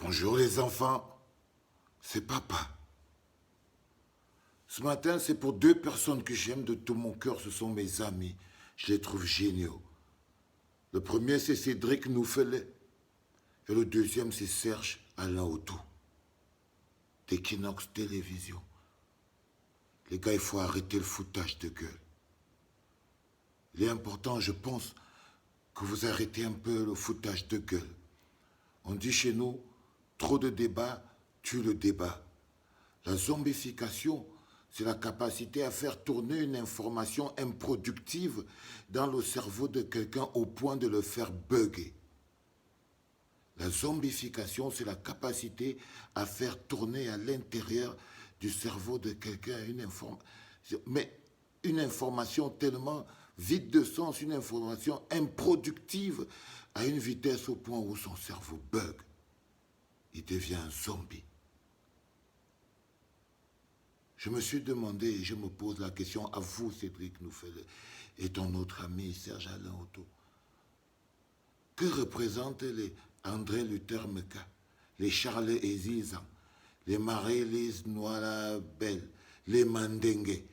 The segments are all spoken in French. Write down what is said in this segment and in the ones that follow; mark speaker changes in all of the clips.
Speaker 1: Bonjour les enfants, c'est papa. Ce matin, c'est pour deux personnes que j'aime de tout mon cœur, ce sont mes amis. Je les trouve géniaux. Le premier, c'est Cédric Noufelet. Et le deuxième, c'est Serge Alain Autou, d'Equinox Télévision. Les gars, il faut arrêter le foutage de gueule. Il est important, je pense, que vous arrêtez un peu le foutage de gueule. On dit chez nous, trop de débats tue le débat. La zombification, c'est la capacité à faire tourner une information improductive dans le cerveau de quelqu'un au point de le faire bugger. La zombification, c'est la capacité à faire tourner à l'intérieur du cerveau de quelqu'un une information tellement vide de sens, une information improductive à une vitesse au point où son cerveau bug. Il devient un zombie. Je me suis demandé, et je me pose la question à vous, Cédric Noufelet, et ton autre ami Serge Alain Autou. Que représentent les André Luther Meka, les Charles Ezizan, les Marie-Lise Noala-Bell, les Mandengue,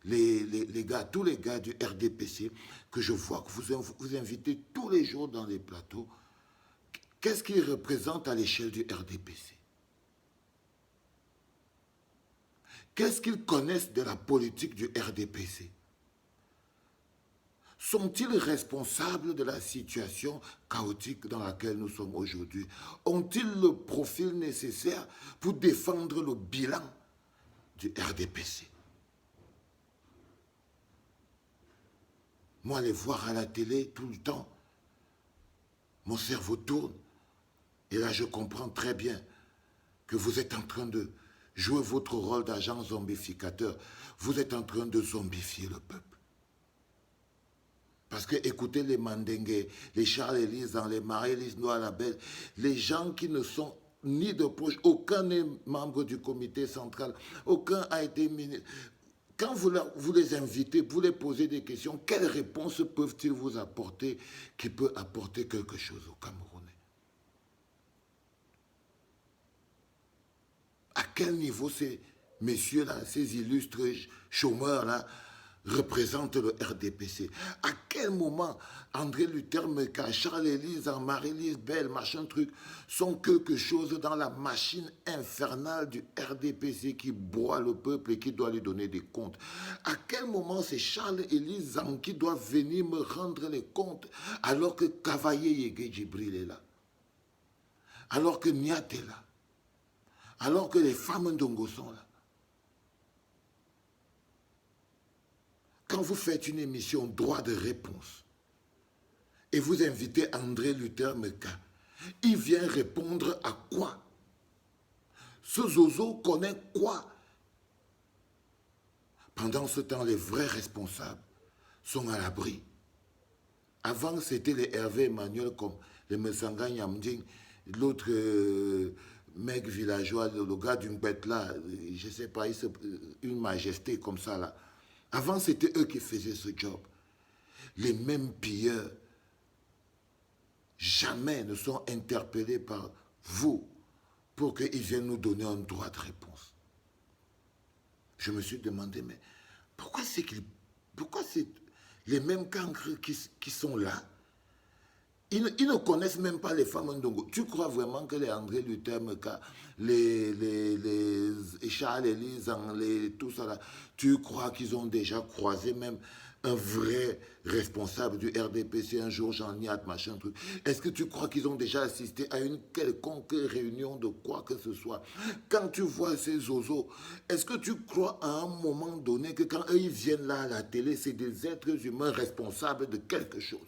Speaker 1: les gars, tous les gars du RDPC que je vois que vous invitez tous les jours dans les plateaux? Qu'est-ce qu'ils représentent à l'échelle du RDPC? Qu'est-ce qu'ils connaissent de la politique du RDPC? Sont-ils responsables de la situation chaotique dans laquelle nous sommes aujourd'hui? Ont-ils le profil nécessaire pour défendre le bilan du RDPC? Moi, les voir à la télé tout le temps, mon cerveau tourne. Et là, je comprends très bien que vous êtes en train de jouer votre rôle d'agent zombificateur. Vous êtes en train de zombifier le peuple. Parce que écoutez les Mandengue, les Charles Elisan, les Marie-Lise Noala-Bell, les gens qui ne sont ni de proche, aucun n'est membre du comité central, aucun a été ministre. Quand vous les invitez, vous les posez des questions, quelles réponses peuvent-ils vous apporter qui peut apporter quelque chose aux Camerounais? À quel niveau ces messieurs-là, ces illustres chômeurs-là, représentent le RDPC? À quel moment André Luther Meka, Charles Elisa, Marie-Lise Bell, machin truc, sont quelque chose dans la machine infernale du RDPC qui broie le peuple et qui doit lui donner des comptes? À quel moment c'est Charles Elisa qui doit venir me rendre les comptes alors que Kavaye Yege Djibril est là? Alors que Niat est là? Alors que les femmes ndongo sont là? Quand vous faites une émission droit de réponse et vous invitez André Luther Meka, il vient répondre à quoi? Ce zozo connaît quoi? Pendant ce temps, les vrais responsables sont à l'abri. Avant, c'était les Hervé Emmanuel comme les Messanga Nyamding, l'autre mec villageois, le gars d'une bête là, je ne sais pas, une majesté comme ça là. Avant, c'était eux qui faisaient ce job. Les mêmes pilleurs jamais ne sont interpellés par vous pour qu'ils viennent nous donner un droit de réponse. Je me suis demandé, mais pourquoi c'est les mêmes cancres qui sont là? Ils ne connaissent même pas les femmes ndongo. Tu crois vraiment que les André Luther Meka, les Charles Elisan, tout ça là, tu crois qu'ils ont déjà croisé même un vrai responsable du RDPC un jour, Jean Niat, machin truc? Est-ce que tu crois qu'ils ont déjà assisté à une quelconque réunion de quoi que ce soit? Quand tu vois ces zozos, est-ce que tu crois à un moment donné que quand eux ils viennent là à la télé, c'est des êtres humains responsables de quelque chose?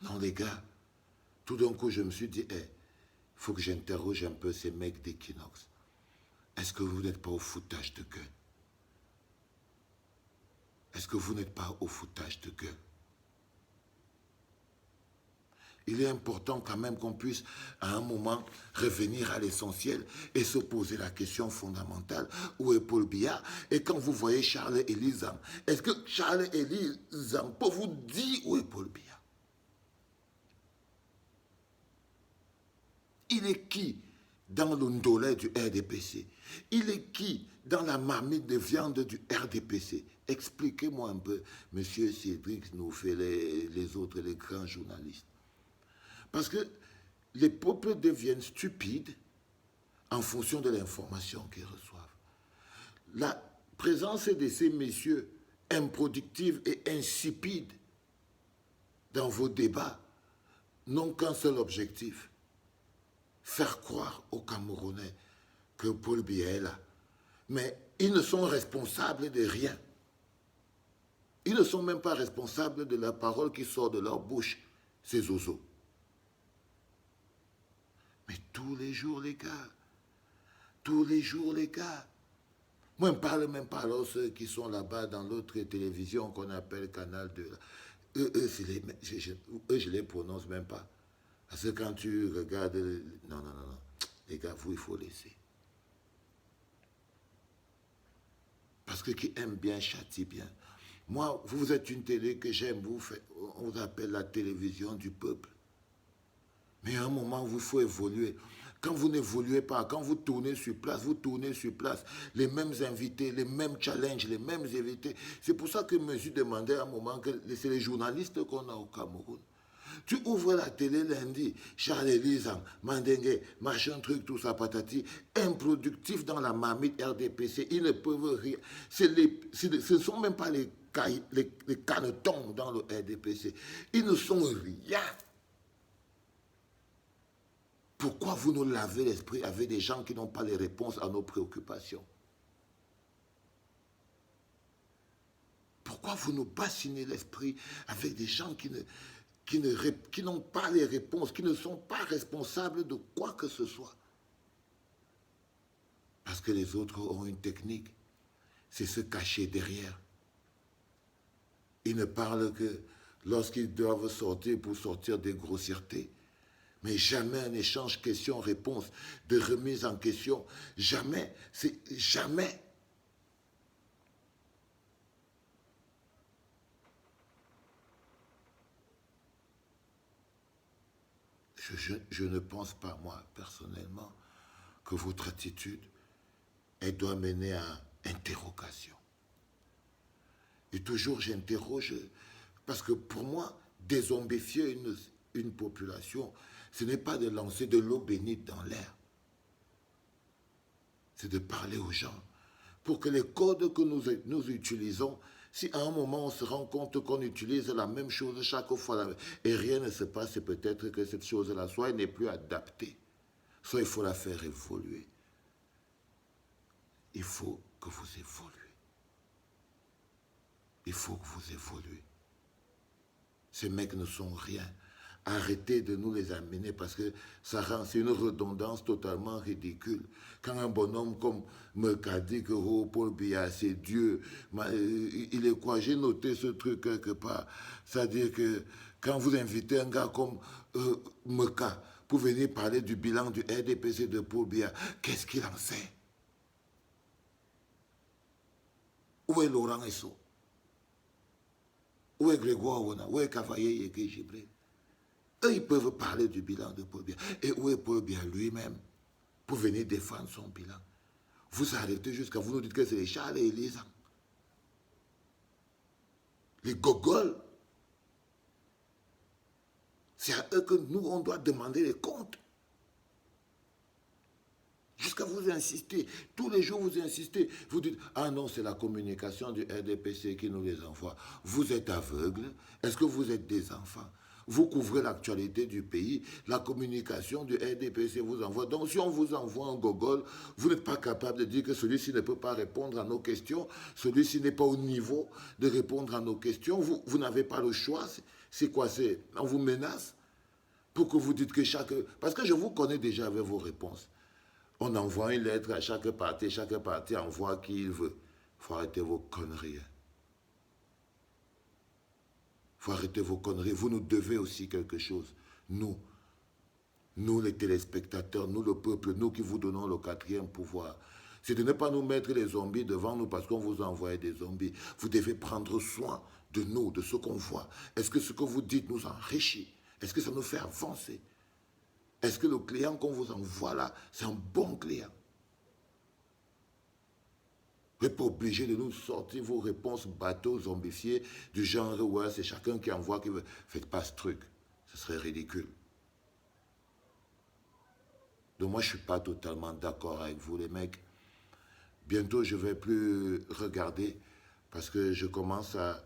Speaker 1: Non, les gars, tout d'un coup, je me suis dit, il faut que j'interroge un peu ces mecs d'Equinox. Est-ce que vous n'êtes pas au foutage de gueule? Est-ce que vous n'êtes pas au foutage de gueule? Il est important quand même qu'on puisse, à un moment, revenir à l'essentiel et se poser la question fondamentale. Où est Paul Biya? Et quand vous voyez Charles Elizam, est-ce que Charles Elizam peut vous dire où est Paul Biya? Il est qui dans le ndolé du RDPC? Il est qui dans la marmite de viande du RDPC? Expliquez-moi un peu, monsieur Cédric nous fait les autres, les grands journalistes. Parce que les peuples deviennent stupides en fonction de l'information qu'ils reçoivent. La présence de ces messieurs improductifs et insipides dans vos débats n'ont qu'un seul objectif: faire croire aux Camerounais que Paul Biya est là. Mais ils ne sont responsables de rien. Ils ne sont même pas responsables de la parole qui sort de leur bouche, ces oiseaux. Mais tous les jours, les gars, tous les jours, les gars. Moi, je ne parle même pas alors ceux qui sont là-bas dans l'autre télévision qu'on appelle Canal 2. Eux, je ne les prononce même pas. Parce que quand tu regardes... Non, non, non, non. Les gars, vous, il faut laisser. Parce que qui aime bien châtie bien. Moi, vous êtes une télé que j'aime, on vous appelle la télévision du peuple. Mais à un moment, il faut évoluer. Quand vous n'évoluez pas, quand vous tournez sur place, les mêmes invités, les mêmes challenges, les mêmes invités. C'est pour ça que je me suis demandé à un moment que c'est les journalistes qu'on a au Cameroun. Tu ouvres la télé lundi, Charles Elizan, Mandengue, machin truc, tout ça, patati, improductifs dans la marmite RDPC, ils ne peuvent rien. Ce ne sont même pas les canetons dans le RDPC. Ils ne sont rien. Pourquoi vous nous lavez l'esprit avec des gens qui n'ont pas les réponses à nos préoccupations? Pourquoi vous nous bassinez l'esprit avec des gens qui n'ont pas les réponses, qui ne sont pas responsables de quoi que ce soit? Parce que les autres ont une technique, c'est se cacher derrière. Ils ne parlent que lorsqu'ils doivent sortir pour sortir des grossièretés. Mais jamais un échange question-réponse, de remise en question. Jamais. C'est jamais. Je ne pense pas, moi, personnellement, que votre attitude, elle doit mener à interrogation. Et toujours, j'interroge, parce que pour moi, dézombifier une population, ce n'est pas de lancer de l'eau bénite dans l'air. C'est de parler aux gens. Pour que les codes que nous utilisons, si à un moment on se rend compte qu'on utilise la même chose chaque fois et rien ne se passe, c'est peut-être que cette chose-là, soit elle n'est plus adaptée, soit il faut la faire évoluer. Il faut que vous évoluez. Il faut que vous évoluez. Ces mecs ne sont rien. Arrêtez de nous les amener parce que ça rend, c'est une redondance totalement ridicule. Quand un bonhomme comme Meka dit que oh, Paul Biya, c'est Dieu, il est quoi? J'ai noté ce truc quelque part. C'est-à-dire que quand vous invitez un gars comme Meka pour venir parler du bilan du RDPC de Paul Biya, qu'est-ce qu'il en sait? Où est Laurent Esso? Où est Grégoire Wona? Où est Cavaillé et Gibré? Eux, ils peuvent parler du bilan de Paul Biya. Et où est Paul Biya lui-même pour venir défendre son bilan? Vous arrêtez jusqu'à vous nous dites que c'est les Charles et les Elisa. Les gogoles. C'est à eux que nous, on doit demander les comptes. Jusqu'à vous insister. Tous les jours, vous insistez. Vous dites, ah non, c'est la communication du RDPC qui nous les envoie. Vous êtes aveugle. Est-ce que vous êtes des enfants? Vous couvrez l'actualité du pays, la communication du RDPC vous envoie. Donc si on vous envoie un gogol, vous n'êtes pas capable de dire que celui-ci ne peut pas répondre à nos questions, celui-ci n'est pas au niveau de répondre à nos questions, vous n'avez pas le choix. C'est quoi? On vous menace pour que vous dites que chaque... Parce que je vous connais déjà avec vos réponses. On envoie une lettre à chaque parti envoie qui il veut. Il faut arrêter vos conneries. Il faut arrêter vos conneries. Vous nous devez aussi quelque chose. Nous les téléspectateurs, nous le peuple, nous qui vous donnons le 4e pouvoir. C'est de ne pas nous mettre les zombies devant nous parce qu'on vous envoie des zombies. Vous devez prendre soin de nous, de ce qu'on voit. Est-ce que ce que vous dites nous enrichit? Est-ce que ça nous fait avancer? Est-ce que le client qu'on vous envoie là, c'est un bon client? Vous n'êtes pas obligé de nous sortir vos réponses bateaux, zombifiées, du genre, ouais, c'est chacun qui envoie, qui veut. Faites pas ce truc. Ce serait ridicule. Donc moi, je ne suis pas totalement d'accord avec vous, les mecs. Bientôt, je ne vais plus regarder parce que je commence à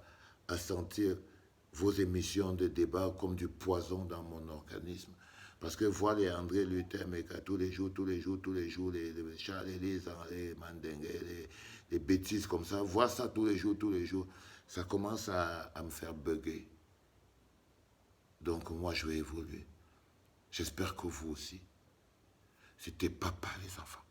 Speaker 1: sentir vos émissions de débat comme du poison dans mon organisme. Parce que voir les André Luther, tous les jours, les Charles, les Mandingue, les bêtises comme ça, voir ça tous les jours, ça commence à me faire bugger. Donc moi, je vais évoluer. J'espère que vous aussi. C'était papa, les enfants.